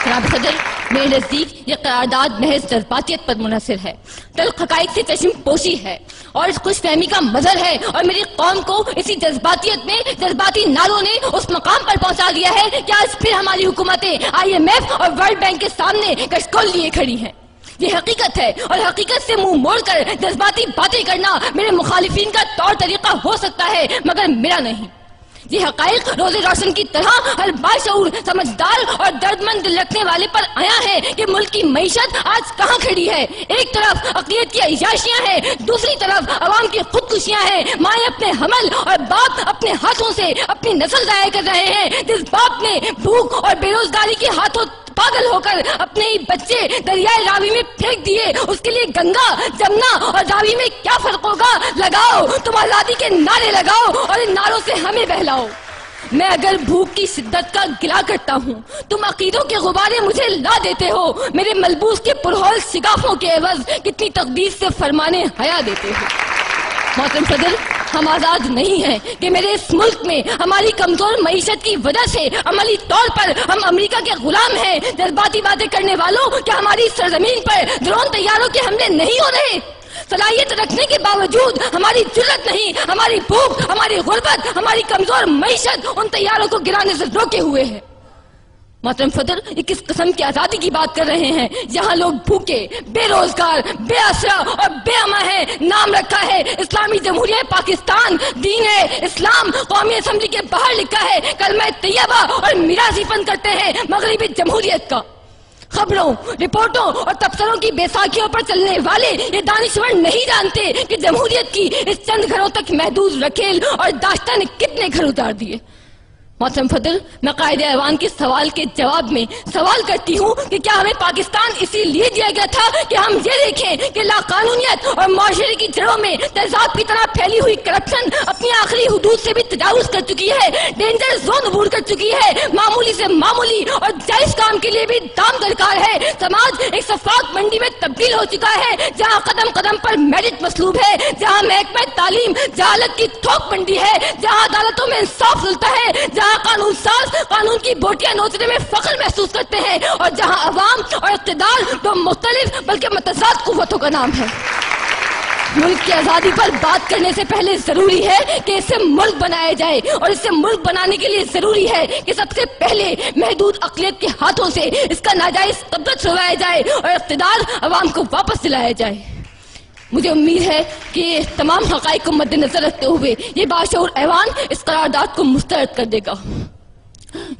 جناب صدر، میرے نزدیک یہ قرارداد محض جذباتیت پر منحصر ہے، تلخ حقائق سے چشم پوشی ہے اور خوش فہمی کا مظہر ہے، اور میری قوم کو اسی جذباتیت میں جذباتی نعروں نے اس مقام پر پہنچا دیا ہے کہ آج پھر ہماری حکومتیں IMF اور ورلڈ بینک کے سامنے کشکول لیے کھڑی ہیں۔ یہ حقیقت ہے، اور حقیقت سے منہ موڑ کر جذباتی باتیں کرنا میرے مخالفین کا طور طریقہ ہو سکتا ہے، مگر میرا نہیں۔ یہ حقائق روز روشن کی طرح ہر باشعور، سمجھدار اور درد مند دل رکھنے والے پر آیا ہے کہ ملک کی معیشت آج کہاں کھڑی ہے۔ ایک طرف اقلیت کی عیاشیاں ہیں، دوسری طرف عوام کی خودکشیاں ہیں، مائیں اپنے حمل اور باپ اپنے ہاتھوں سے اپنی نسل ضائع کر رہے ہیں۔ جس باپ نے بھوک اور بے روزگاری کے ہاتھوں پاگل ہو کر اپنے ہی بچے دریائے راوی میں پھینک دیے، اس کے لیے گنگا، جمنا اور راوی میں کیا فرق ہوگا؟ لگاؤ، تم آزادی کے نعرے لگاؤ اور ان نعروں سے ہمیں بہلاؤ۔ میں اگر بھوک کی شدت کا گلا کرتا ہوں، تم عقیدوں کے غبارے مجھے لا دیتے ہو، میرے ملبوس کے پرہول شگافوں کے عوض کتنی تقدیس سے فرمانے حیا دیتے ہو۔ محترم صدر، ہم آزاد نہیں ہیں کہ میرے اس ملک میں ہماری کمزور معیشت کی وجہ سے عملی طور پر ہم امریکہ کے غلام ہیں۔ جذباتی باتیں کرنے والوں، کیا ہماری سرزمین پر ڈرون طیاروں کے حملے نہیں ہو رہے؟ صلاحیت رکھنے کے باوجود ہماری جرت نہیں، ہماری بھوک، ہماری غربت، ہماری کمزور معیشت ان طیاروں کو گرانے سے روکے ہوئے ہے۔ محترم صدر، یہ کس قسم کی آزادی کی بات کر رہے ہیں؟ یہاں لوگ بھوکے، بے روزگار، بے آسرا اور بے اماں ہیں۔ نام رکھا ہے اسلامی جمہوریہ پاکستان، دین ہے اسلام، قومی اسمبلی کے باہر لکھا ہے کلمہ طیبہ اور میراثی فن کرتے ہیں مغربی جمہوریت کا۔ خبروں، رپورٹوں اور تبصروں کی بیساکھیوں پر چلنے والے یہ دانشور نہیں جانتے کہ جمہوریت کی اس چند گھروں تک محدود رکھیل اور داشتہ نے کتنے گھر اتار دیے۔ محترم صدر، میں قائد ایوان کے سوال کے جواب میں سوال کرتی ہوں کہ کیا ہمیں پاکستان اسی لیے دیا گیا تھا کہ ہم یہ دیکھیں کہ لاقانونیت اور معاشرے کی جڑوں میں تیزاب کی طرح پھیلی ہوئی کرپشن اپنی آخری حدود سے بھی تجاوز کر چکی ہے، ڈینجر زون عبور کر چکی ہے، معمولی سے معمولی اور جائز کام کے لیے بھی دام درکار ہے۔ سماج ایک شفاف منڈی میں تبدیل ہو چکا ہے جہاں قدم قدم پر میرٹ مطلوب ہے، جہاں محکمہ تعلیم جہالت کی تھوک منڈی ہے، جہاں عدالتوں میں انصاف ملتا ہے، جہاں قانون ساز قانون کی بوٹیاں نوچنے میں فخر محسوس کرتے ہیں، اور جہاں عوام اور اقتدار دو مختلف بلکہ متضاد قوتوں کا نام ہے۔ ملک کی آزادی پر بات کرنے سے پہلے ضروری ہے کہ اسے ملک بنایا جائے، اور اسے ملک بنانے کے لیے ضروری ہے کہ سب سے پہلے محدود اقلیت کے ہاتھوں سے اس کا ناجائز قبضہ چھڑوایا جائے اور اقتدار عوام کو واپس دلایا جائے۔ مجھے امید ہے کہ تمام حقائق کو مد نظر رکھتے ہوئے یہ باشعور ایوان اس قرارداد کو مسترد کر دے گا۔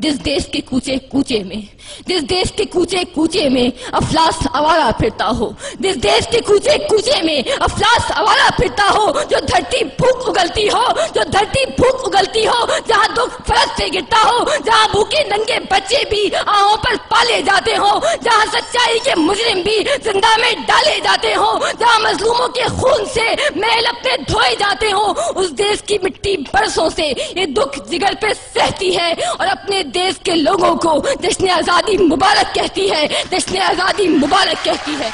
جس دیش کے کوچے کوچے میں، جس دیش کے کوچے کوچے میں افلاس آوارہ پھرتا ہو، جس دیش کے کوچے کوچے میں افلاس آوارہ پھرتا ہو، جو دھرتی بھوک اگلتی ہو، جو دھرتی بھوک اگلتی ہو، جہاں دکھ فرش سے گرتا ہو، جہاں بھوکے ننگے بچے بھی آہوں پر پالے جاتے ہوں، جہاں سچائی کے مجرم بھی زندہ میں ڈالے جاتے ہوں، جہاں مظلوموں کے خون سے محل اپنے دھوئے جاتے ہوں، اس دیش کی مٹی برسوں سے یہ دکھ جگر پہ سہتی ہے اور اپنے دیش کے لوگوں کو جشن آزادی مبارک کہتی ہے، جشن آزادی مبارک کہتی ہے۔